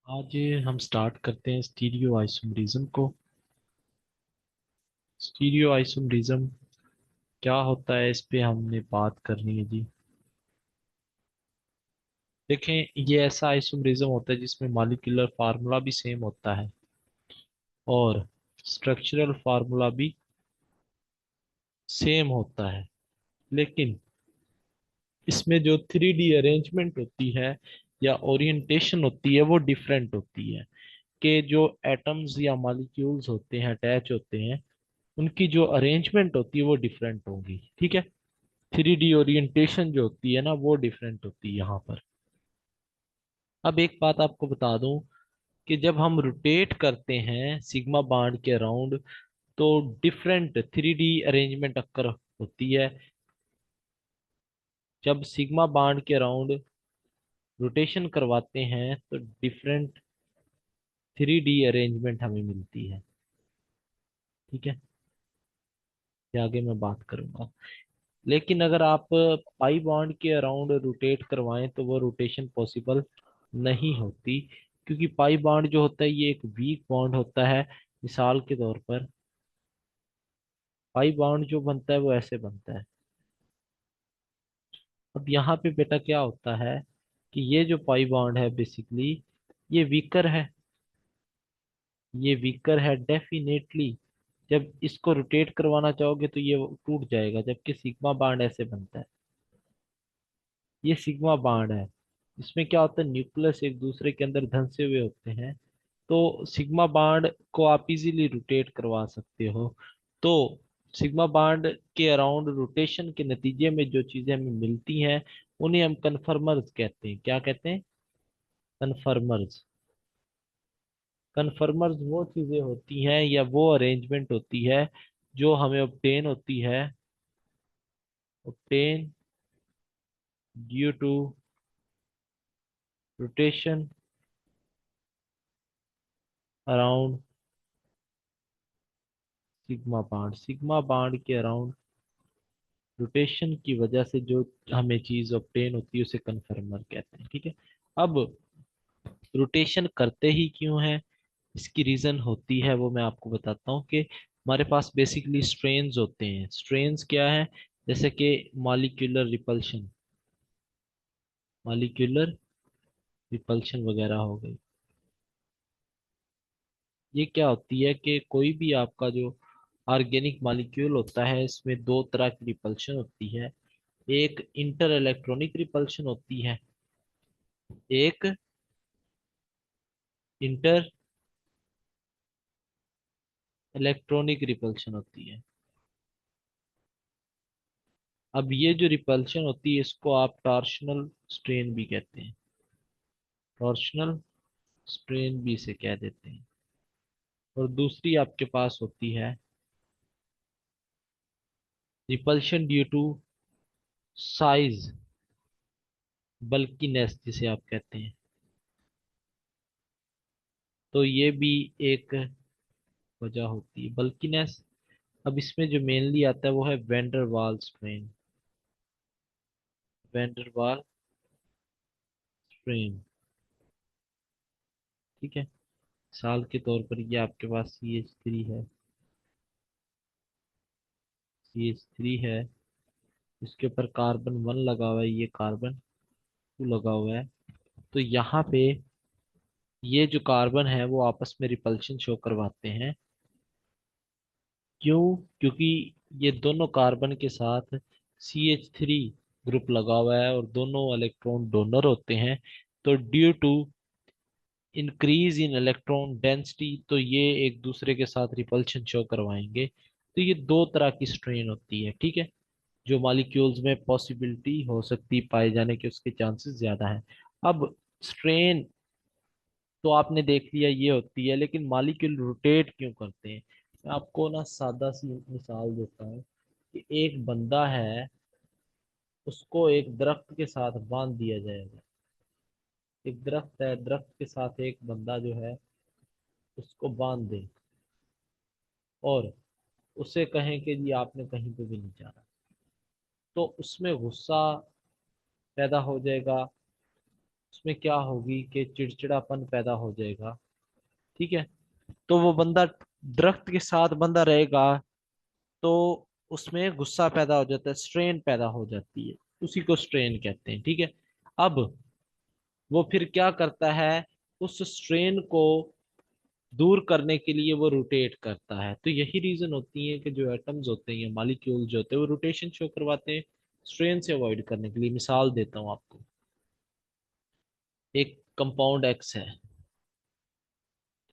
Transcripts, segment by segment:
आज हम स्टार्ट करते हैं स्टीरियो आइसोमरिज्म को। स्टीरियो आइसोमरिज्म क्या होता है, इस पे हमने बात करनी है जी। देखें, ये ऐसा आइसोमरिज्म होता है जिसमें मॉलिक्यूलर फार्मूला भी सेम होता है और स्ट्रक्चरल फार्मूला भी सेम होता है, लेकिन इसमें जो थ्री डी अरेंजमेंट होती है या ओरिएंटेशन होती है वो डिफरेंट होती है। कि जो एटम्स या मॉलिक्यूल्स होते हैं, अटैच होते हैं, उनकी जो अरेंजमेंट होती है वो डिफरेंट होगी। ठीक है, थ्री डी ओरिएंटेशन जो होती है ना वो डिफरेंट होती है यहाँ पर। अब एक बात आपको बता दूं कि जब हम रोटेट करते हैं सिग्मा बाड के अराउंड तो different three D arrangement occur होती है। जब सिग्मा बाड के अराउंड रोटेशन करवाते हैं तो डिफरेंट थ्री डी अरेंजमेंट हमें मिलती है। ठीक है, ये आगे मैं बात करूंगा। लेकिन अगर आप पाई बॉन्ड के अराउंड रोटेट करवाएं तो वो रोटेशन पॉसिबल नहीं होती, क्योंकि पाई बॉन्ड जो होता है ये एक वीक बॉन्ड होता है। मिसाल के तौर पर पाई बॉन्ड जो बनता है वो ऐसे बनता है। अब यहाँ पे बेटा क्या होता है कि ये जो पाई बॉन्ड है बेसिकली ये वीकर है। ये वीकर है डेफिनेटली। जब इसको रोटेट करवाना चाहोगे तो ये टूट जाएगा, जबकि सिग्मा बॉन्ड ऐसे बनता है। ये सिग्मा बाड है। इसमें क्या होता है, न्यूक्लियस एक दूसरे के अंदर धंसे हुए होते हैं। तो सिग्मा बाड को आप इजीली रोटेट करवा सकते हो। तो सिग्मा बाड के अराउंड रोटेशन के नतीजे में जो चीजें हमें मिलती हैं उन्हें हम कन्फर्मर्स कहते हैं। क्या कहते हैं? कन्फर्मर्स। कन्फर्मर्स वो चीजें होती हैं या वो अरेंजमेंट होती है जो हमें ऑब्टेन होती है, obtain due to rotation around sigma bond. Sigma bond के अराउंड रोटेशन की वजह से जो हमें चीज ऑब्टेन होती है उसे कन्फर्मर कहते हैं। ठीक है, अब रोटेशन करते ही क्यों है, इसकी रीजन होती है वो मैं आपको बताता हूँ कि हमारे पास बेसिकली स्ट्रेन्स होते हैं। स्ट्रेन्स क्या है? जैसे कि मॉलिक्यूलर रिपल्शन, मॉलिक्यूलर रिपल्शन वगैरह हो गई। ये क्या होती है कि कोई भी आपका जो ऑर्गेनिक मॉलिक्यूल होता है इसमें दो तरह की रिपल्शन होती है। एक इंटर इलेक्ट्रॉनिक रिपल्शन होती है, एक इंटर इलेक्ट्रॉनिक रिपल्शन होती है। अब ये जो रिपल्शन होती है इसको आप टॉर्शनल स्ट्रेन भी कहते हैं। टॉर्शनल स्ट्रेन भी इसे कह देते हैं। और दूसरी आपके पास होती है repulsion due to size, bulkiness जिसे आप कहते हैं। तो ये भी एक वजह होती है, बल्कीनेस। अब इसमें जो मेनली आता है वो है वेंडर वाल स्ट्रेन। वेंडर वाल स्ट्रेन। ठीक है, मिसाल के तौर पर ये आपके पास CH3 है, CH3 है, इसके ऊपर कार्बन 1 लगा हुआ है, ये कार्बन 2 लगा हुआ है। तो यहाँ पे ये जो कार्बन है वो आपस में रिपल्शन शो करवाते हैं। क्यों? क्योंकि ये दोनों कार्बन के साथ CH3 ग्रुप लगा हुआ है और दोनों इलेक्ट्रॉन डोनर होते हैं। तो due to increase in electron density तो ये एक दूसरे के साथ रिपल्शन शो करवाएंगे। तो ये दो तरह की स्ट्रेन होती है। ठीक है, जो मॉलिक्यूल्स में पॉसिबिलिटी हो सकती पाए जाने के उसके चांसेस ज्यादा हैं। अब स्ट्रेन तो आपने देख लिया ये होती है, लेकिन मॉलिक्यूल रोटेट क्यों करते हैं? मैं आपको ना सादा सी मिसाल देता हूँ कि एक बंदा है, उसको एक दरख्त के साथ बांध दिया जाएगा। एक दरख्त है, दरख्त के साथ एक बंदा जो है उसको बांध दे और उसे कहें कि जी आपने कहीं पे भी नहीं जाना, तो उसमें गुस्सा पैदा हो जाएगा, उसमें क्या होगी कि चिड़चिड़ापन पैदा हो जाएगा। ठीक है, तो वो बंदा दरख्त के साथ बंदा रहेगा तो उसमें गुस्सा पैदा हो जाता है, स्ट्रेन पैदा हो जाती है, उसी को स्ट्रेन कहते हैं। ठीक है, अब वो फिर क्या करता है, उस स्ट्रेन को दूर करने के लिए वो रोटेट करता है। तो यही रीजन होती है कि जो एटम्स होते हैं या मालिक्यूल जो होते हैं वो रोटेशन शो करवाते हैं स्ट्रेन से अवॉइड करने के लिए। मिसाल देता हूँ आपको, एक कंपाउंड एक्स है।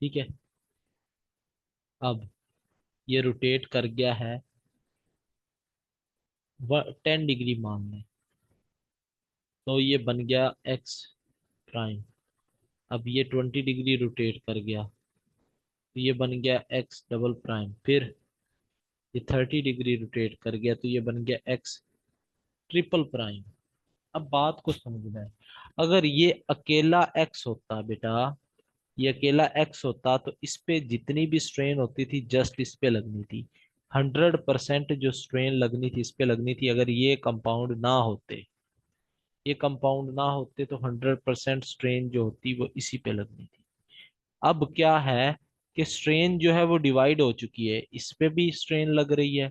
ठीक है, अब ये रोटेट कर गया है 10 डिग्री मान लें, तो ये बन गया एक्स प्राइम। अब ये 20 डिग्री रोटेट कर गया तो ये बन गया एक्स डबल प्राइम। फिर ये 30 डिग्री रोटेट कर गया तो ये बन गया एक्स ट्रिपल प्राइम। अब बात को समझना है, अगर ये अकेला एक्स होता बेटा, ये अकेला एक्स होता तो इस पे जितनी भी स्ट्रेन होती थी जस्ट इस पे लगनी थी। 100% जो स्ट्रेन लगनी थी इस पे लगनी थी। अगर ये कंपाउंड ना होते, ये कंपाउंड ना होते तो 100% स्ट्रेन जो होती वो इसी पे लगनी थी। अब क्या है कि स्ट्रेन जो है वो डिवाइड हो चुकी है, इस पे भी स्ट्रेन लग रही है,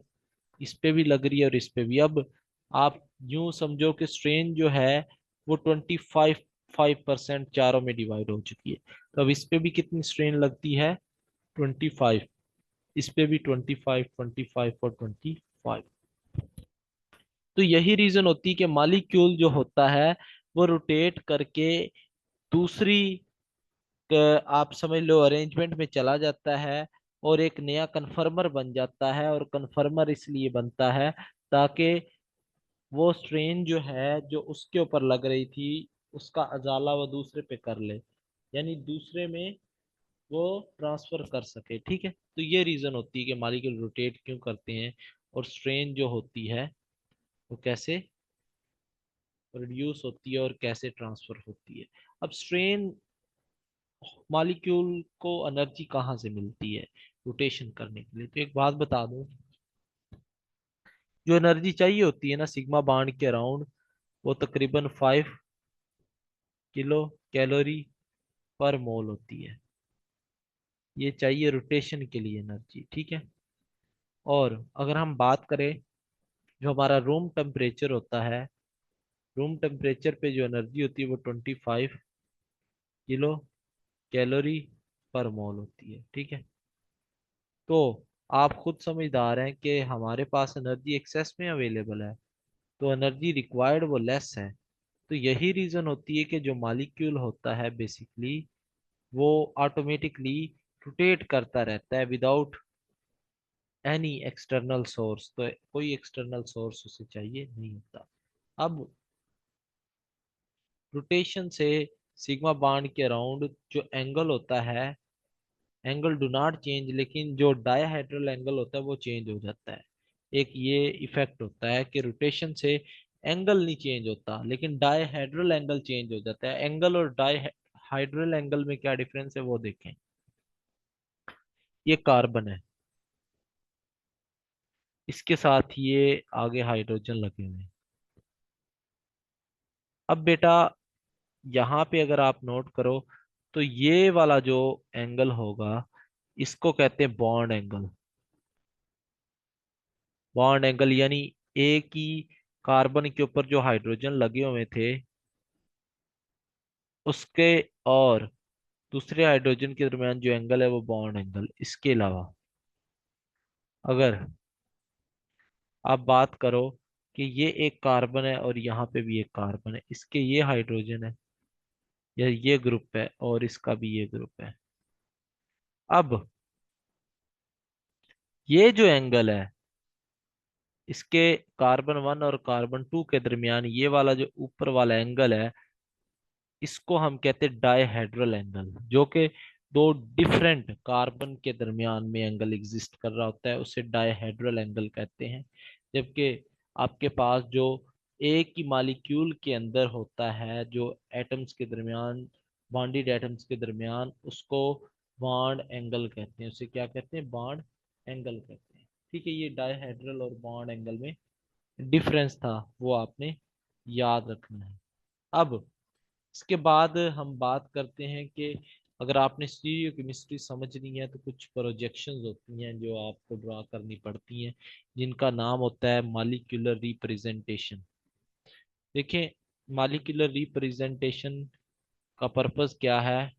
इस पे भी लग रही है और इस पे भी। अब आप यूं समझो कि स्ट्रेन जो है वो 25% चारों में डिवाइड हो चुकी है। तो अब इस पे भी कितनी स्ट्रेन लगती है, 25। इस पे भी 25, 25 और 25। तो यही रीजन होती है कि मालिक्यूल जो होता है वो रोटेट करके दूसरी आप समझ लो अरेंजमेंट में चला जाता है और एक नया कन्फर्मर बन जाता है। और कन्फर्मर इसलिए बनता है ताकि वो स्ट्रेन जो है जो उसके ऊपर लग रही थी उसका अजाला वो दूसरे पे कर ले, यानी दूसरे में वो ट्रांसफर कर सके। ठीक है, तो ये रीजन होती है कि मॉलिक्यूल रोटेट क्यों करते हैं और स्ट्रेन जो होती है वो कैसे रिड्यूस होती है और कैसे ट्रांसफर होती है। अब स्ट्रेन मॉलिक्यूल को एनर्जी कहाँ से मिलती है रोटेशन करने के लिए, तो एक बात बता दूं, जो एनर्जी चाहिए होती है ना सिग्मा बाड के अराउंड, वो तकरीबन 5 किलो कैलोरी पर मोल होती है। ये चाहिए रोटेशन के लिए एनर्जी। ठीक है, और अगर हम बात करें जो हमारा रूम टेम्परेचर होता है, रूम टेम्परेचर पे जो एनर्जी होती है वो 25 किलो कैलोरी पर मोल होती है। ठीक है, तो आप खुद समझदार हैं कि हमारे पास एनर्जी एक्सेस में अवेलेबल है, तो एनर्जी रिक्वायर्ड वो लेस है। तो यही रीजन होती है कि जो मॉलिक्यूल होता है बेसिकली वो ऑटोमेटिकली रोटेट करता रहता है विदाउट एनी एक्सटर्नल सोर्स। तो कोई एक्सटर्नल सोर्स उसे चाहिए नहीं होता। अब रोटेशन से सिग्मा बाड के अराउंड जो एंगल होता है, एंगल डू नॉट चेंज, लेकिन जो डायहेड्रल एंगल होता है वो चेंज हो जाता है। एक ये इफेक्ट होता है कि रोटेशन से एंगल नहीं चेंज होता लेकिन डायहेड्रल एंगल चेंज हो जाता है। एंगल और डायहाइड्रल एंगल में क्या डिफरेंस है वो देखें। ये कार्बन है, इसके साथ ये आगे हाइड्रोजन लगे हुए हैं। अब बेटा यहाँ पे अगर आप नोट करो तो ये वाला जो एंगल होगा इसको कहते हैं बॉन्ड एंगल। बॉन्ड एंगल यानी एक ही कार्बन के ऊपर जो हाइड्रोजन लगे हुए थे उसके और दूसरे हाइड्रोजन के दरमियान जो एंगल है वो बॉन्ड एंगल। इसके अलावा अगर आप बात करो कि ये एक कार्बन है और यहाँ पे भी एक कार्बन है, इसके ये हाइड्रोजन है या ये ग्रुप है और इसका भी ये ग्रुप है। अब ये जो एंगल है इसके कार्बन 1 और कार्बन 2 के दरमियान ये वाला जो ऊपर वाला एंगल है इसको हम कहते हैं डायहेड्रल एंगल। जो कि दो डिफरेंट कार्बन के दरमियान में एंगल एग्जिस्ट कर रहा होता है उसे डायहेड्रल एंगल कहते हैं। जबकि आपके पास जो एक ही मॉलिक्यूल के अंदर होता है जो एटम्स के दरमियान, बॉन्डेड एटम्स के दरमियान, उसको बॉन्ड एंगल कहते हैं। उसे क्या कहते हैं, बॉन्ड एंगल कहते हैं। ठीक है, ये डायहेड्रल और बॉन्ड एंगल में डिफरेंस था वो आपने याद रखना है। अब इसके बाद हम बात करते हैं कि अगर आपने स्टीरियो केमिस्ट्री समझनी है तो कुछ प्रोजेक्शंस होती हैं जो आपको ड्रा करनी पड़ती हैं, जिनका नाम होता है मॉलिक्यूलर रिप्रेजेंटेशन। देखें, मॉलिक्यूलर रिप्रेजेंटेशन का पर्पस क्या है?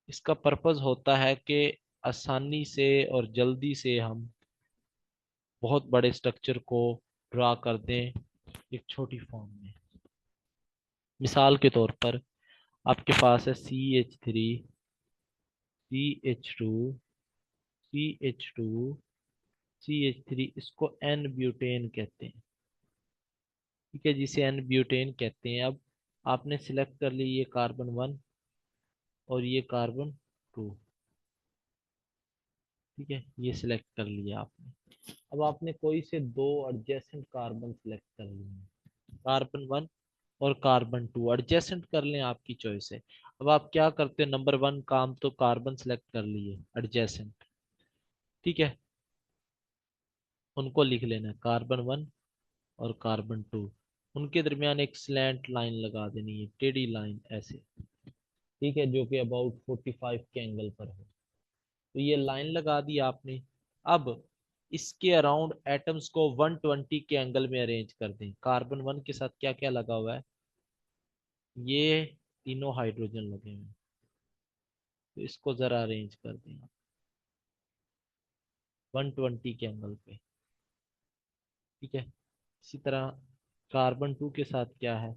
इसका पर्पस होता है कि आसानी से और जल्दी से हम बहुत बड़े स्ट्रक्चर को ड्रा कर दें एक छोटी फॉर्म में। मिसाल के तौर पर आपके पास है CH3 CH2 CH3, इसको एन ब्यूटेन कहते हैं। ठीक है, जिसे एन ब्यूटेन कहते हैं। अब आपने सिलेक्ट कर ली ये कार्बन 1 और ये कार्बन 2। ठीक है, ये सिलेक्ट कर लिया आपने। अब आपने कोई से दो एडजेसेंट कार्बन सिलेक्ट कर लिए, कार्बन 1 और कार्बन 2 एडजेसेंट कर लें, आपकी चॉइस है। अब आप क्या करते हैं, नंबर 1 काम तो कार्बन सिलेक्ट कर लिए एडजेसेंट। ठीक है, उनको लिख लेना, कार्बन 1 और कार्बन 2। उनके दरमियान एक स्लैंट लाइन लगा देनी है, टेढ़ी लाइन ऐसे। ठीक है, जो कि अबाउट 45 के एंगल पर हो। तो ये लाइन लगा दी आपने। अब इसके अराउंड एटम्स को 120 के एंगल में अरेंज कर दें। कार्बन 1 के साथ क्या क्या लगा हुआ है? ये तीनों हाइड्रोजन लगे हुए हैं, तो इसको जरा अरेंज कर दें 120 के एंगल पे। ठीक है, इसी तरह कार्बन 2 के साथ क्या है?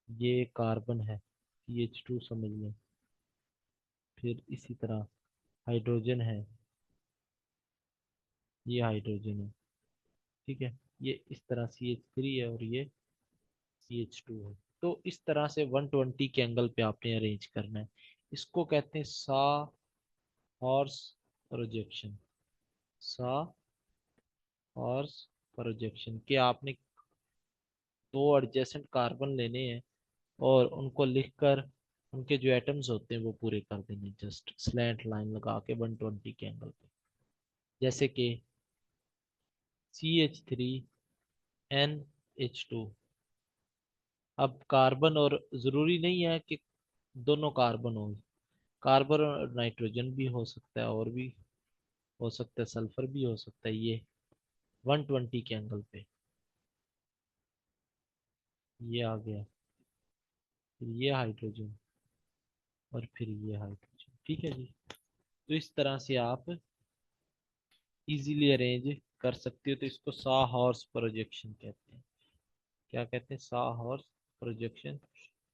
ये कार्बन है, CH2 समझ लें। फिर इसी तरह हाइड्रोजन है, ये हाइड्रोजन है। ठीक है, ये इस तरह CH3 है और ये CH2 है। तो इस तरह से 120 के एंगल पे आपने अरेंज करना है। इसको कहते हैं सा हॉर्स प्रोजेक्शन। सा हॉर्स प्रोजेक्शन के आपने दो एडजेसेंट कार्बन लेने हैं और उनको लिखकर उनके जो एटम्स होते हैं वो पूरे कर देंगे, जस्ट स्लैंट लाइन लगा के 120 के एंगल पे। जैसे कि CH3NH2। अब कार्बन, और ज़रूरी नहीं है कि दोनों कार्बन हो, कार्बन और नाइट्रोजन भी हो सकता है, और भी हो सकता है, सल्फर भी हो सकता है। ये 120 के एंगल पे ये आ गया, फिर ये हाइड्रोजन और फिर ये हाइड्रोजन। ठीक है जी, तो इस तरह से आप इजीली अरेंज कर सकते हो। तो इसको सा हॉर्स प्रोजेक्शन कहते हैं। क्या कहते हैं? सा हॉर्स प्रोजेक्शन।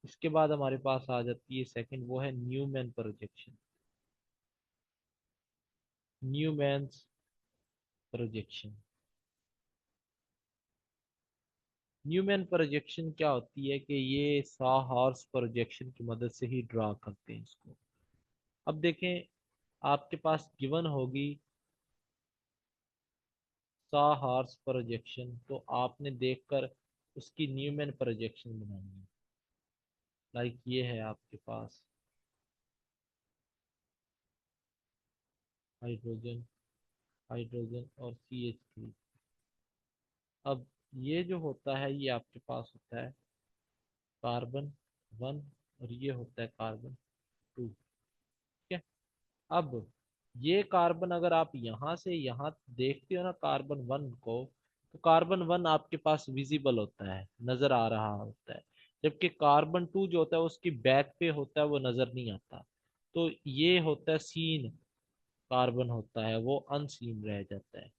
इसके बाद हमारे पास आ जाती है सेकंड, वो है Newman projection. Newman's projection. Newman projection क्या होती है कि ये सा हॉर्स प्रोजेक्शन की मदद से ही ड्रा करते हैं इसको। अब देखें, आपके पास गिवन होगी सा हॉर्स प्रोजेक्शन, तो आपने देखकर उसकी न्यूमैन प्रोजेक्शन बनानी है। लाइक ये है आपके पास हाइड्रोजन, हाइड्रोजन और CH3। अब ये जो होता है ये आपके पास होता है कार्बन 1 और ये होता है कार्बन 2। ठीक है, अब ये कार्बन अगर आप यहाँ से यहाँ देखते हो ना कार्बन 1 को, तो कार्बन 1 आपके पास विजिबल होता है, नजर आ रहा होता है। जबकि कार्बन 2 जो होता है उसकी बैक पे होता है, वो नजर नहीं आता। तो ये होता है सीन कार्बन होता है, वो अनसीन रह जाता है,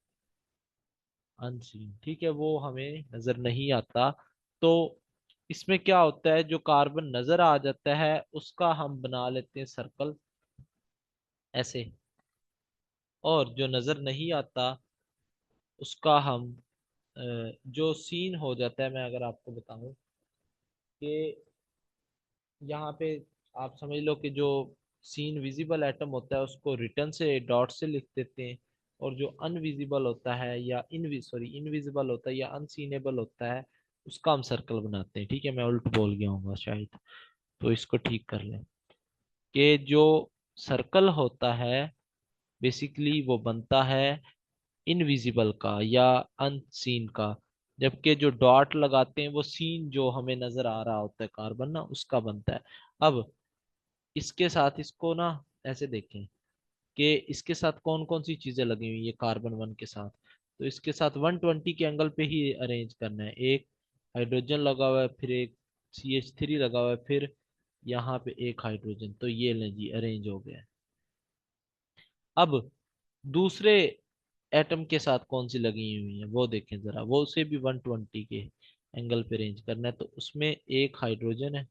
अनसीन। ठीक है, वो हमें नजर नहीं आता। तो इसमें क्या होता है, जो कार्बन नजर आ जाता है उसका हम बना लेते हैं सर्कल ऐसे, और जो नजर नहीं आता उसका हम जो सीन हो जाता है, मैं अगर आपको बताऊं कि यहाँ पे आप समझ लो कि जो सीन विजिबल एटम होता है उसको रिटर्न से डॉट से लिख देते हैं, और जो अनविजिबल होता है या इनविजिबल होता है या अनसीनेबल होता है उसका हम सर्कल बनाते हैं। ठीक है, मैं उल्ट बोल गया हूँ शायद, तो इसको ठीक कर लें कि जो सर्कल होता है बेसिकली वो बनता है इनविजिबल का या अनसीन का। जबकि जो डॉट लगाते हैं वो सीन जो हमें नजर आ रहा होता है कार्बन ना, उसका बनता है। अब इसके साथ इसको ना ऐसे देखें कि इसके साथ कौन कौन सी चीजें लगी हुई है कार्बन वन के साथ। तो इसके साथ 120 के एंगल पे ही अरेंज करना है। एक हाइड्रोजन लगा हुआ है, फिर एक CH3 लगा हुआ है, फिर यहाँ पे एक हाइड्रोजन। तो ये लें जी, अरेंज हो गया है। अब दूसरे एटम के साथ कौन सी लगी हुई है वो देखें जरा, वो उसे भी 120 के एंगल पे अरेंज करना है। तो उसमें एक हाइड्रोजन है,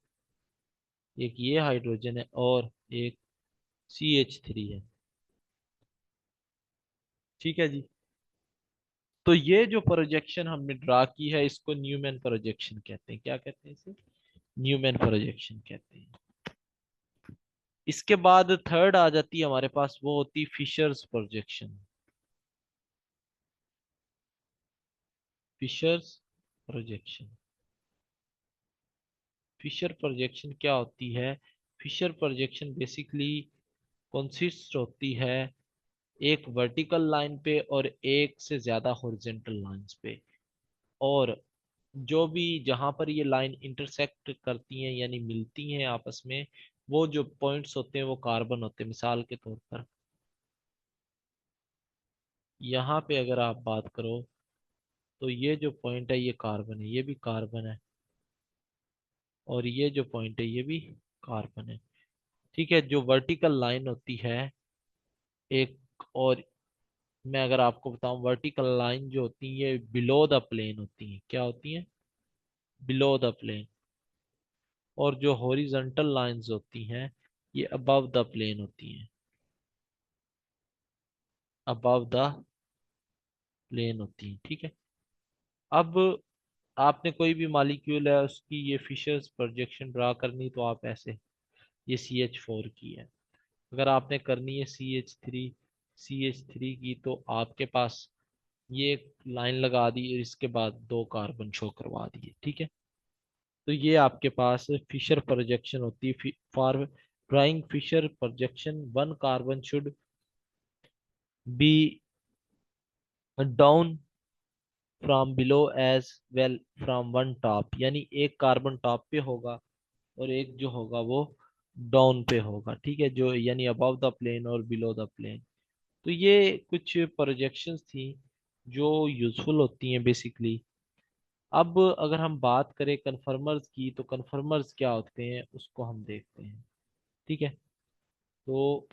एक ये हाइड्रोजन है, और एक CH3 है। ठीक है जी। तो ये जो प्रोजेक्शन हमने ड्रा की है इसको न्यूमैन प्रोजेक्शन कहते हैं। क्या कहते हैं इसे? न्यूमैन प्रोजेक्शन कहते हैं। इसके बाद थर्ड आ जाती है हमारे पास, वो होती है Fischer's projection. Fischer's projection. Fischer projection क्या होती है? फिशर प्रोजेक्शन बेसिकली कंसिस्ट होती है एक वर्टिकल लाइन पे और एक से ज्यादा हॉरिजेंटल लाइंस पे। और जो भी जहां पर ये लाइन इंटरसेक्ट करती हैं यानी मिलती हैं आपस में, वो जो पॉइंट्स होते हैं वो कार्बन होते हैं। मिसाल के तौर पर यहाँ पे अगर आप बात करो तो ये जो पॉइंट है ये कार्बन है, ये भी कार्बन है, और ये जो पॉइंट है ये भी कार्बन है। ठीक है। जो वर्टिकल लाइन होती है एक, और मैं अगर आपको बताऊं वर्टिकल लाइन जो होती है बिलो द प्लेन होती है। क्या होती है? Below the plane. और जो हॉरिजॉन्टल लाइंस होती हैं ये अबव द प्लेन होती हैं। अबव द प्लेन होती हैं। ठीक है। अब आपने कोई भी मॉलिक्यूल है उसकी ये फिशर्स प्रोजेक्शन ड्रा करनी, तो आप ऐसे, ये CH4 की है। अगर आपने करनी है CH3 की, तो आपके पास ये एक लाइन लगा दी और इसके बाद दो कार्बन शो करवा दिए। ठीक है। तो ये आपके पास फिशर प्रोजेक्शन होती है। For drawing Fischer projection one carbon should be down from below as well from one top, यानी एक कार्बन टॉप पे होगा और एक जो होगा वो डाउन पे होगा। ठीक है। जो यानी अबव द प्लेन और बिलो द प्लेन। तो ये कुछ प्रोजेक्शंस थी जो यूजफुल होती हैं बेसिकली। अब अगर हम बात करें कन्फर्मर्स की, तो कन्फर्मर्स क्या होते हैं उसको हम देखते हैं। ठीक है। तो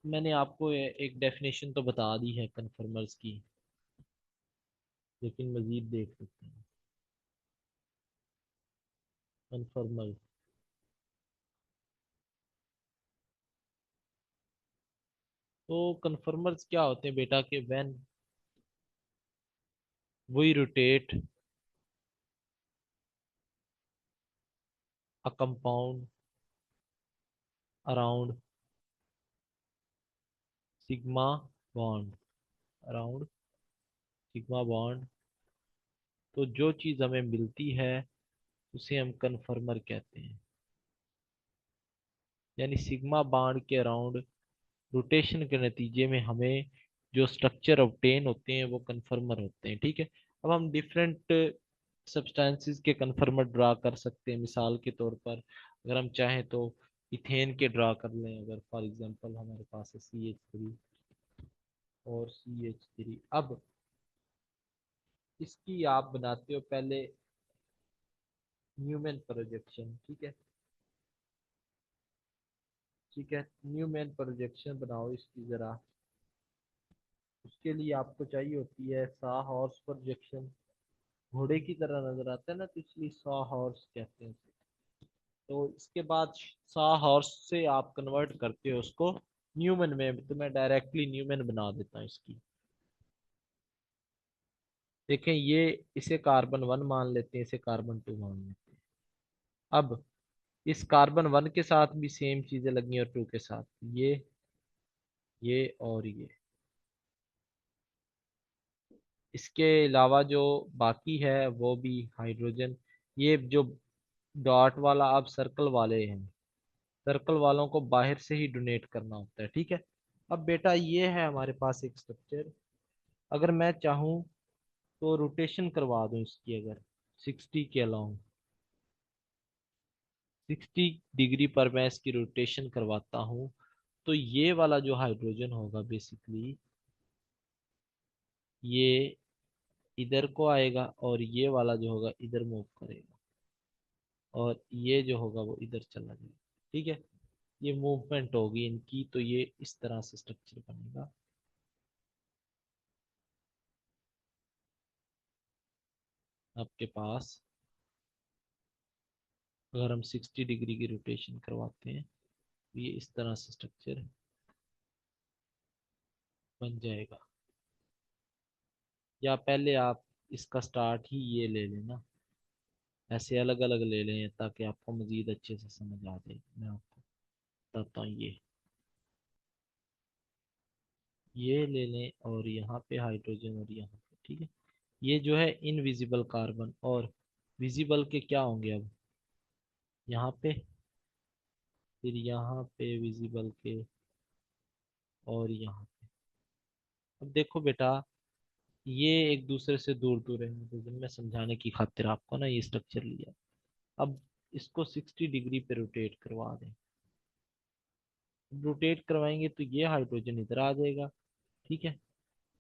मैंने आपको एक डेफिनेशन तो बता दी है कन्फर्मर्स की, लेकिन मजीद देख सकते हैं। कन्फर्मर्स, तो कन्फर्मर्स क्या होते हैं बेटा, कि when we rotate a compound around sigma bond, around sigma bond, तो जो चीज हमें मिलती है उसे हम कन्फर्मर कहते हैं। यानी सिग्मा बॉन्ड के अराउंड रोटेशन के नतीजे में हमें जो स्ट्रक्चर ऑब्टेन होते हैं वो कन्फर्मर होते हैं। ठीक है। अब हम डिफरेंट सब्सटेंसेस के कन्फर्मर ड्रा कर सकते हैं। मिसाल के तौर पर अगर हम चाहें तो इथेन के ड्रा कर लें। अगर फॉर एग्जांपल हमारे पास है CH3 और CH3। अब इसकी आप बनाते हो पहले न्यूमैन प्रोजेक्शन। ठीक है। ठीक है। न्यूमैन प्रोजेक्शन बनाओ इसकी जरा। उसके लिए आपको चाहिए होती है सा हॉर्स प्रोजेक्शन। घोड़े की तरह नजर आता है ना, तो इसलिए सा हॉर्स कहते हैं उसे। तो इसके बाद सा हॉर्स से आप कन्वर्ट करते हो उसको न्यूमन में, तो मैं डायरेक्टली न्यूमन बना देता हूँ इसकी। देखें ये, इसे कार्बन वन मान लेते हैं, इसे कार्बन टू मान लेते हैं। अब इस कार्बन वन के साथ भी सेम चीजें लगी और टू के साथ, ये और ये। इसके अलावा जो बाकी है वो भी हाइड्रोजन। ये जो डॉट वाला अब सर्कल वाले हैं, सर्कल वालों को बाहर से ही डोनेट करना होता है। ठीक है। अब बेटा ये है हमारे पास एक स्ट्रक्चर। अगर मैं चाहूँ तो रोटेशन करवा दूं इसकी, अगर 60 के अलाउंग 60 डिग्री पर मैं इसकी रोटेशन करवाता हूँ, तो ये वाला जो हाइड्रोजन होगा बेसिकली ये इधर को आएगा, और ये वाला जो होगा इधर मूव करेगा, और ये जो होगा वो इधर चला जाएगा। ठीक है, ये मूवमेंट होगी इनकी, तो ये इस तरह से स्ट्रक्चर बनेगा। आपके पास अगर हम 60 डिग्री की रोटेशन करवाते हैं तो ये इस तरह से स्ट्रक्चर बन जाएगा। या पहले आप इसका स्टार्ट ही ये ले लेना, ऐसे अलग अलग ले लें ताकि आपको मजीद अच्छे से समझ आ जाए। मैं आपको बताता हूँ, ये ले लें, और यहाँ पे हाइड्रोजन, और यहाँ पे, ठीक है। ये जो है इनविजिबल कार्बन, और विजिबल के क्या होंगे अब, यहाँ पे, फिर यहाँ पे विजिबल के, और यहाँ पे। अब देखो बेटा, ये एक दूसरे से दूर दूर है, तो मैं समझाने की खातिर आपको ना ये स्ट्रक्चर लिया। अब इसको 60 डिग्री पे रोटेट करवा दें। रोटेट करवाएंगे तो ये हाइड्रोजन इधर आ जाएगा, ठीक है,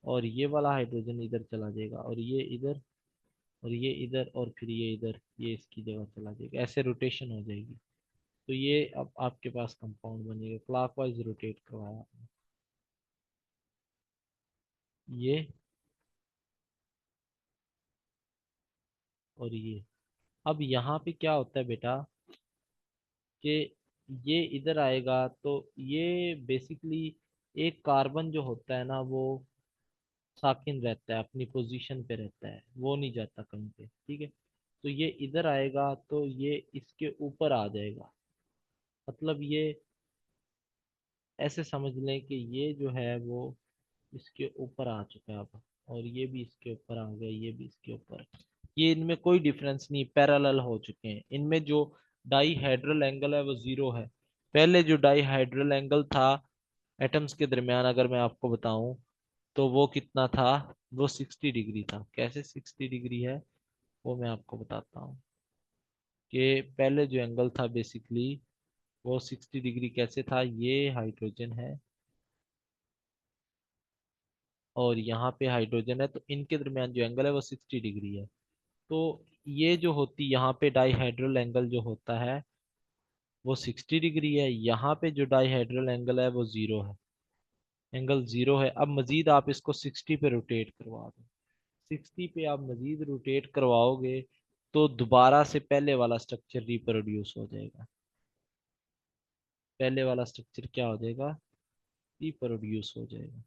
और ये वाला हाइड्रोजन इधर चला जाएगा, और ये इधर, और ये इधर, और फिर ये इधर, ये इसकी जगह चला जाएगा, ऐसे रोटेशन हो जाएगी। तो ये अब आपके पास कंपाउंड बनेगा, क्लॉकवाइज रोटेट करवाया आपने। ये और ये, अब यहाँ पे क्या होता है बेटा कि ये इधर आएगा, तो ये बेसिकली एक कार्बन जो होता है ना वो साकिन रहता है, अपनी पोजीशन पे रहता है, वो नहीं जाता कहीं पे, ठीक है। तो ये इधर आएगा तो ये इसके ऊपर आ जाएगा, मतलब ये ऐसे समझ लें कि ये जो है वो इसके ऊपर आ चुका है अब, और ये भी इसके ऊपर आ गया, ये भी इसके ऊपर। ये इनमें कोई डिफरेंस नहीं, पैरेलल हो चुके हैं। इनमें जो डाई हेड्रल एंगल है वो जीरो है। पहले जो डाई हेड्रल एंगल था एटम्स के दरमियान, अगर मैं आपको बताऊं, तो वो कितना था, वो 60 डिग्री था। कैसे 60 डिग्री है वो मैं आपको बताता हूँ, कि पहले जो एंगल था बेसिकली वो 60 डिग्री कैसे था। ये हाइड्रोजन है और यहाँ पे हाइड्रोजन है, तो इनके दरमियान जो एंगल है वो 60 डिग्री है। तो ये जो होती यहाँ पे डाईहाइड्रल एंगल जो होता है वो 60 डिग्री है, यहाँ पे जो डाईहाइड्रल एंगल है वो जीरो है, एंगल जीरो है। अब मजीद आप इसको 60 पे रोटेट करवा दो, 60 पे आप मजीद रोटेट करवाओगे तो दोबारा से पहले वाला स्ट्रक्चर रिप्रोड्यूस हो जाएगा। पहले वाला स्ट्रक्चर क्या हो जाएगा, रिप्रोड्यूस हो जाएगा।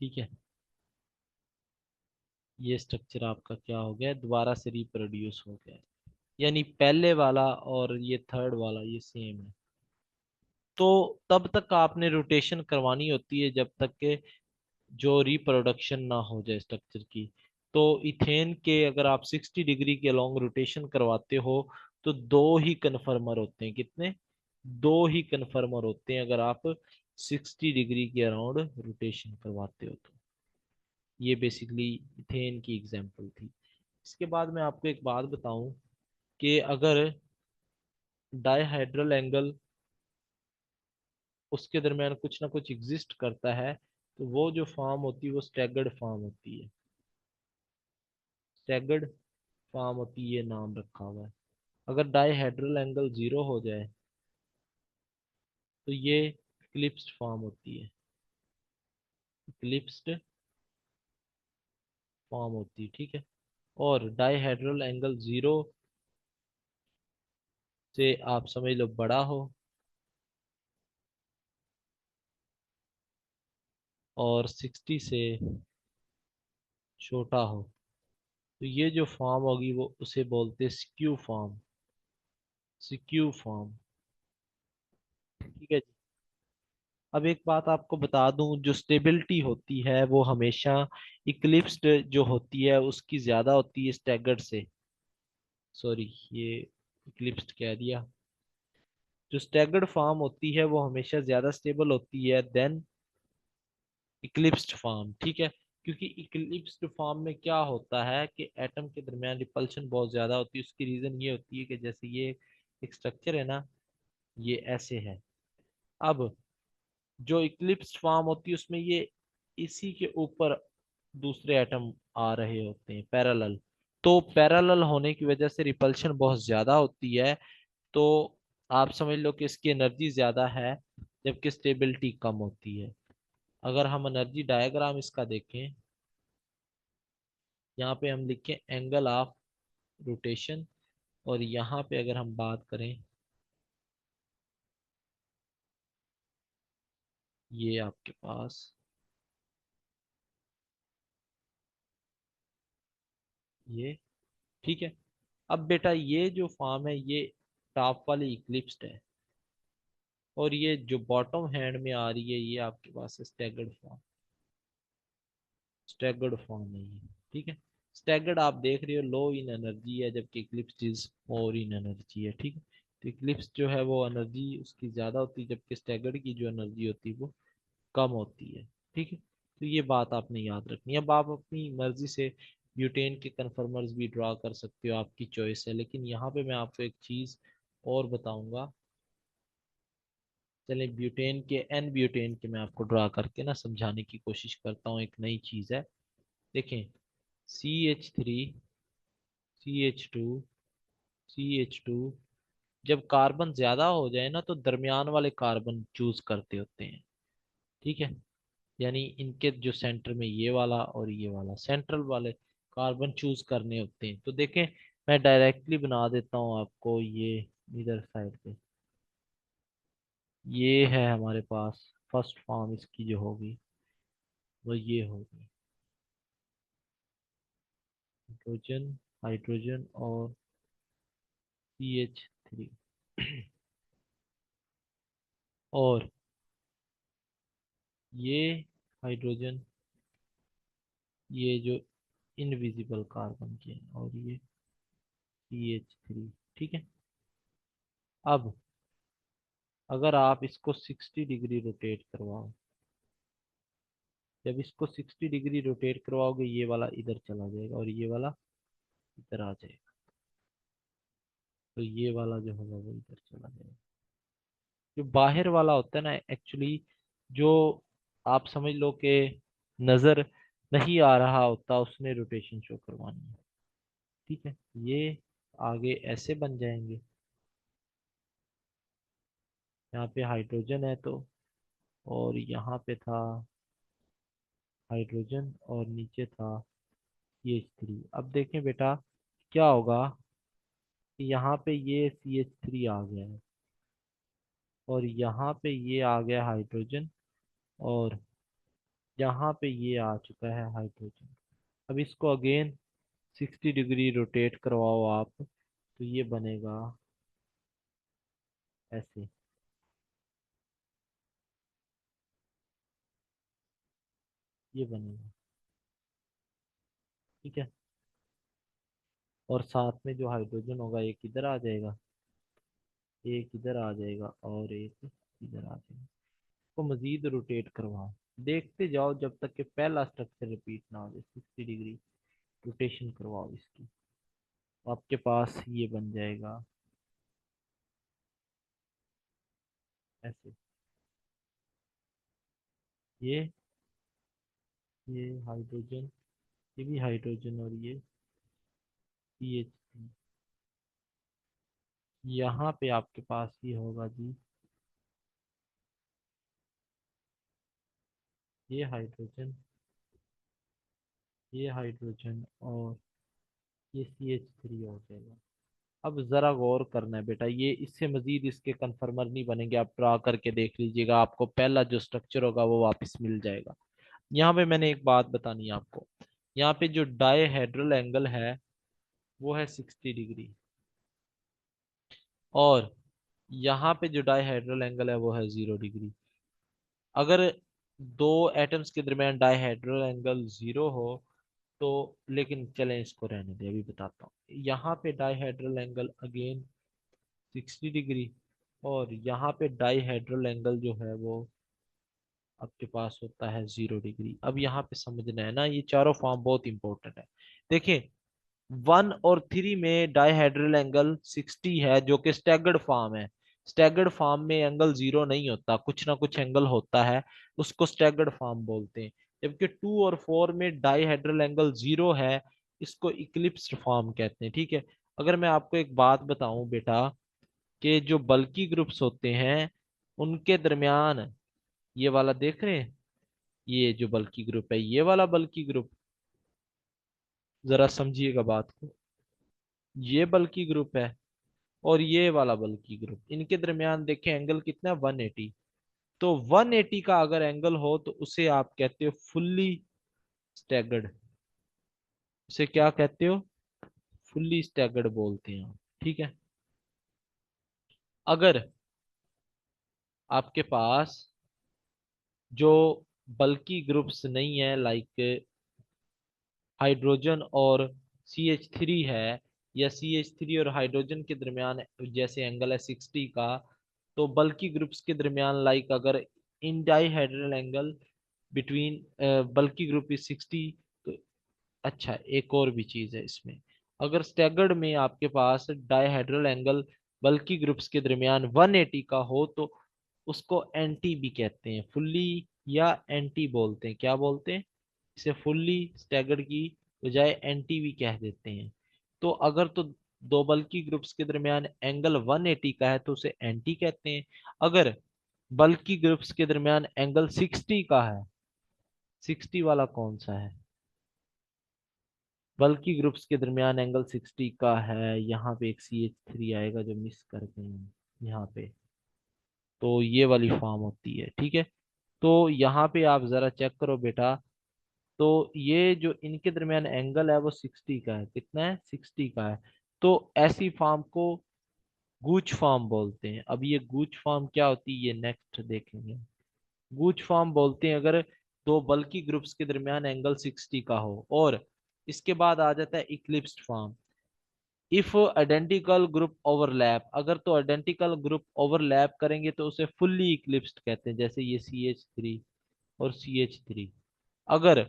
ठीक है, ये स्ट्रक्चर आपका क्या हो गया, दोबारा से रिप्रोड्यूस हो गया, यानी पहले वाला और ये थर्ड वाला ये सेम है। तो तब तक आपने रोटेशन करवानी होती है जब तक के जो रिप्रोडक्शन ना हो जाए स्ट्रक्चर की। तो इथेन के अगर आप 60 डिग्री के लॉन्ग रोटेशन करवाते हो तो दो ही कन्फर्मर होते हैं, कितने, दो ही कन्फर्मर होते हैं अगर आप 60 डिग्री के अराउंड रोटेशन करवाते हो तो। ये बेसिकली इथेन की एग्जांपल थी। इसके बाद मैं आपको एक बात बताऊं कि अगर डायहाइड्रल एंगल उसके दरमियान कुछ ना कुछ एग्जिस्ट करता है तो वो जो फॉर्म होती है वो स्टैगर्ड फॉर्म होती है। स्टैगर्ड फॉर्म होती है, ये नाम रखा हुआ है। अगर डायहेड्रल एंगल जीरो हो जाए तो ये इक्लिप्स्ड फॉर्म होती है, इक्लिप्स्ड फॉर्म होती है, ठीक है। और डायहेड्रल एंगल जीरो से आप समझ लो बड़ा हो और 60 से छोटा हो, तो ये जो फॉर्म होगी वो उसे बोलते हैं स्क्यू फॉर्म, स्क्यू फॉर्म, ठीक है जी। अब एक बात आपको बता दूं, जो स्टेबिलिटी होती है वो हमेशा इक्लिप्स्ड जो होती है उसकी ज्यादा होती है स्टैगर्ड से। सॉरी, ये इक्लिप्स्ड कह दिया, जो स्टैगर्ड फॉर्म होती है वो हमेशा ज्यादा स्टेबल होती है देन इक्लिप्स्ड फॉर्म, ठीक है। क्योंकि इक्लिप्स्ड फॉर्म में क्या होता है कि एटम के दरमियान रिपल्शन बहुत ज्यादा होती है। उसकी रीजन ये होती है कि जैसे ये एक स्ट्रक्चर है ना, ये ऐसे है। अब जो इक्लिप्स फॉर्म होती है उसमें ये इसी के ऊपर दूसरे एटम आ रहे होते हैं पैरेलल। तो पैरेलल होने की वजह से रिपल्शन बहुत ज्यादा होती है। तो आप समझ लो कि इसकी एनर्जी ज्यादा है जबकि स्टेबिलिटी कम होती है। अगर हम एनर्जी डायग्राम इसका देखें, यहाँ पे हम लिखें एंगल ऑफ रोटेशन, और यहाँ पे अगर हम बात करें, ये आपके पास ये, ठीक है। अब बेटा ये जो फॉर्म है ये टॉप वाली इक्लिप्स्ड है, और ये जो बॉटम हैंड में आ रही है ये आपके पास स्टैगर्ड फॉर्म, स्टैगर्ड फॉर्म है ये, ठीक है। स्टैगर्ड आप देख रहे हो लो इन एनर्जी है, जबकि Eclipse is more in energy है, ठीक है। तो इक्लिप्स जो है वो एनर्जी उसकी ज्यादा होती है, जबकि स्टैगर्ड की जो एनर्जी होती है वो कम होती है, ठीक है। तो ये बात आपने याद रखनी है। अब आप अपनी मर्जी से ब्यूटेन के कन्फर्मर्स भी ड्रा कर सकते हो, आपकी चॉइस है। लेकिन यहाँ पे मैं आपको एक चीज और बताऊंगा। चलिए ब्यूटेन के, एन ब्यूटेन के मैं आपको ड्रा करके ना समझाने की कोशिश करता हूँ। एक नई चीज है, देखें। CH3, CH2, जब कार्बन ज्यादा हो जाए ना तो दरमियान वाले कार्बन चूज करते होते हैं, ठीक है। यानी इनके जो सेंटर में ये वाला और ये वाला सेंट्रल वाले कार्बन चूज करने होते हैं। तो देखें, मैं डायरेक्टली बना देता हूँ आपको ये इधर साइड पे। ये है हमारे पास फर्स्ट फॉर्म, इसकी जो होगी वो ये होगी, हाइड्रोजन, हाइड्रोजन और CH3 और ये हाइड्रोजन, ये जो इनविजिबल कार्बन के हैं, और ये CH3, ठीक है। अब अगर आप इसको 60 डिग्री रोटेट करवाओ, जब इसको 60 डिग्री रोटेट करवाओगे ये वाला इधर चला जाएगा और ये वाला इधर आ जाएगा। तो ये वाला जो होगा वो इधर चला जाएगा। जो बाहर वाला होता है ना एक्चुअली, जो आप समझ लो कि नजर नहीं आ रहा होता, उसने रोटेशन शो करवानी है, ठीक है। ये आगे ऐसे बन जाएंगे। यहाँ पे हाइड्रोजन है तो, और यहाँ पे था हाइड्रोजन और नीचे था CH3। अब देखें बेटा क्या होगा कि यहाँ पे ये CH3 आ गया है, और यहाँ पे ये आ गया हाइड्रोजन, और यहाँ पे ये आ चुका है हाइड्रोजन। अब इसको अगेन 60 डिग्री रोटेट करवाओ आप, तो ये बनेगा ऐसे, ये बनेगा, ठीक है। और साथ में जो हाइड्रोजन होगा एक इधर आ जाएगा, एक इधर आ जाएगा और एक इधर आ जाएगा। इसको मजीद रोटेट करवाओ, देखते जाओ जब तक कि पहला स्ट्रक्चर रिपीट ना हो जाए। 60 डिग्री रोटेशन करवाओ इसकी, तो आपके पास ये बन जाएगा ऐसे। ये ये हाइड्रोजन, ये भी हाइड्रोजन, और ये CH। यहाँ पे आपके पास ये होगा जी, ये हाइड्रोजन, ये हाइड्रोजन और ये CH3 हो जाएगा। अब जरा गौर करना है बेटा, ये इससे मजीद इसके कन्फर्मर नहीं बनेंगे। आप ट्रा करके देख लीजिएगा, आपको पहला जो स्ट्रक्चर होगा वो वापस मिल जाएगा। यहाँ पे मैंने एक बात बतानी है आपको। यहाँ पे जो डायहेड्रल एंगल है वो है 60 डिग्री, और यहाँ पे जो डायहेड्रल एंगल है वो है 0 डिग्री। अगर दो एटम्स के दरमियान डायहेड्रल एंगल 0 हो तो, लेकिन चलें इसको रहने दें, अभी बताता हूँ। यहाँ पे डायहेड्रल एंगल अगेन 60 डिग्री, और यहाँ पे डाईहेड्रल एंगल जो है वो आपके पास होता है 0 डिग्री। अब यहाँ पे समझना है ना, ये चारों फॉर्म बहुत इंपॉर्टेंट है। देखिए 1 और 3 में डाईहेड्रल एंगल 60 है, जो कि स्टैगर्ड फॉर्म है। स्टैगर्ड फॉर्म में एंगल जीरो नहीं होता, कुछ ना कुछ एंगल होता है, उसको स्टैगर्ड फॉर्म बोलते हैं। जबकि 2 और 4 में डाईहेड्रल एंगल जीरो है, इसको इक्लिप्स्ड फॉर्म कहते हैं। ठीक है। अगर मैं आपको एक बात बताऊं बेटा, कि जो बल्की ग्रुप्स होते हैं उनके दरमियान, ये वाला देख रहे हैं, ये जो बल्की ग्रुप है, ये वाला बल्की ग्रुप, जरा समझिएगा बात को। ये बल्की ग्रुप है और ये वाला बल्की ग्रुप, इनके दरमियान देखें एंगल कितना है, 180। तो 180 का अगर एंगल हो तो उसे आप कहते हो फुल्ली स्टैगर्ड। उसे क्या कहते हो, फुल्ली स्टैगर्ड बोलते हैं आप। ठीक है। अगर आपके पास जो बल्की ग्रुप्स नहीं है, लाइक हाइड्रोजन और CH3 है, या CH3 और हाइड्रोजन के दरमियान जैसे एंगल है 60 का, तो बल्की ग्रुप्स के दरमियान लाइक अगर in dihedral angle between bulky group is 60। तो अच्छा, एक और भी चीज है इसमें, अगर स्टैगर्ड में आपके पास डाईहेड्रल एंगल बल्की ग्रुप्स के दरमियान 180 का हो तो उसको एंटी भी कहते हैं, फुल्ली या एंटी बोलते हैं। क्या बोलते हैं इसे, फुल्ली स्टैगर्ड की बजाय एंटी भी कह देते हैं। तो अगर तो दो बल्की ग्रुप्स के दरमियान एंगल 180 का है तो उसे एंटी कहते हैं। अगर बल्की ग्रुप्स के दरमियान एंगल 60 का है, 60 वाला कौन सा है, बल्कि ग्रुप्स के दरमियान एंगल 60 का है, यहाँ पे एक CH3 आएगा जो मिस कर गए हैं यहाँ पे, तो ये वाली फॉर्म होती है। ठीक है। तो यहाँ पे आप जरा चेक करो बेटा, तो ये जो इनके दरमियान एंगल है वो 60 का है, कितना है, 60 का है। तो ऐसी फॉर्म को गूच फॉर्म बोलते हैं। अब ये गूच फॉर्म क्या होती है ये नेक्स्ट देखेंगे। गूच फॉर्म बोलते हैं अगर दो बल्की ग्रुप्स के दरमियान एंगल 60 का हो। और इसके बाद आ जाता है eclipsed form. If identical group overlap, अगर तो आइडेंटिकल ग्रुप ओवरलैप करेंगे तो उसे फुल्ली इक्लिप्स्ड कहते हैं, जैसे ये CH3 और CH3। अगर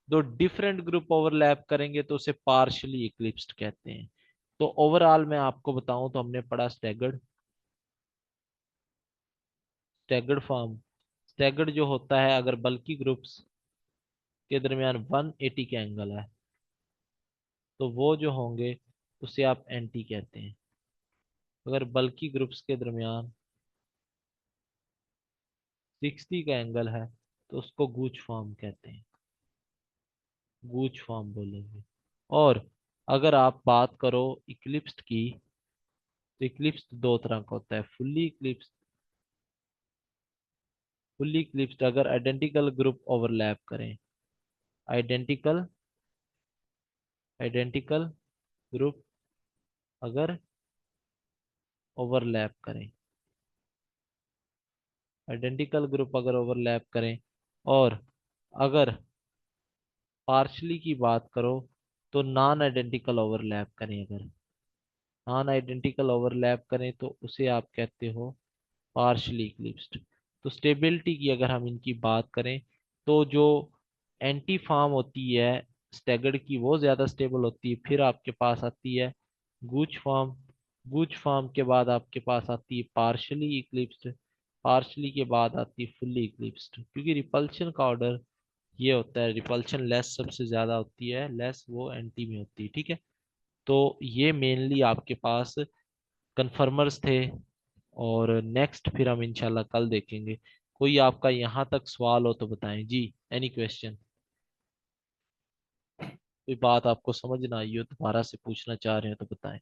दो डिफरेंट ग्रुप ओवरलैप करेंगे तो उसे पार्शली इक्लिप्स्ड कहते हैं। तो ओवरऑल मैं आपको बताऊं तो हमने पढ़ा स्टैगर्ड, स्टैगर्ड फॉर्म। स्टैगर्ड जो होता है अगर बल्की ग्रुप्स के दरमियान 180 के एंगल है तो वो जो होंगे उसे आप एंटी कहते हैं। अगर बल्की ग्रुप्स के दरमियान 60 का एंगल है तो उसको गूच फॉर्म कहते हैं, गूच फॉर्म बोलेंगे। और अगर आप बात करो इक्लिप्स्ड की, तो इक्लिप्स्ड दो तरह का होता है, फुल्ली इक्लिप्स्ड, फुल्ली इक्लिप्स्ड अगर आइडेंटिकल ग्रुप ओवरलैप करें, आइडेंटिकल, आइडेंटिकल ग्रुप अगर ओवरलैप करें, आइडेंटिकल ग्रुप अगर ओवरलैप करें। और अगर पार्शली की बात करो तो नॉन आइडेंटिकल ओवरलैप करें, अगर नॉन आइडेंटिकल ओवरलैप करें तो उसे आप कहते हो पार्शली इक्लिप्स्ड। तो स्टेबिलिटी की अगर हम इनकी बात करें तो जो एंटी फॉर्म होती है स्टैगर्ड की वो ज्यादा स्टेबल होती है। फिर आपके पास आती है गूच फॉर्म, गूच फॉर्म के बाद आपके पास आती है पार्शली इक्लिप्स्ड, पार्शली के बाद आती है फुल्ली इक्लिप्स्ड। क्योंकि रिपल्शन का ऑर्डर ये होता है, रिपल्शन लेस सबसे ज्यादा होती है, लेस वो एंटी में होती है। ठीक है। तो ये मेनली आपके पास कन्फर्मर्स थे। और नेक्स्ट फिर हम इंशाल्लाह कल देखेंगे। कोई आपका यहाँ तक सवाल हो तो बताएं जी, एनी क्वेश्चन, कोई बात आपको समझ ना आई हो दोबारा से पूछना चाह रहे हो तो बताएं।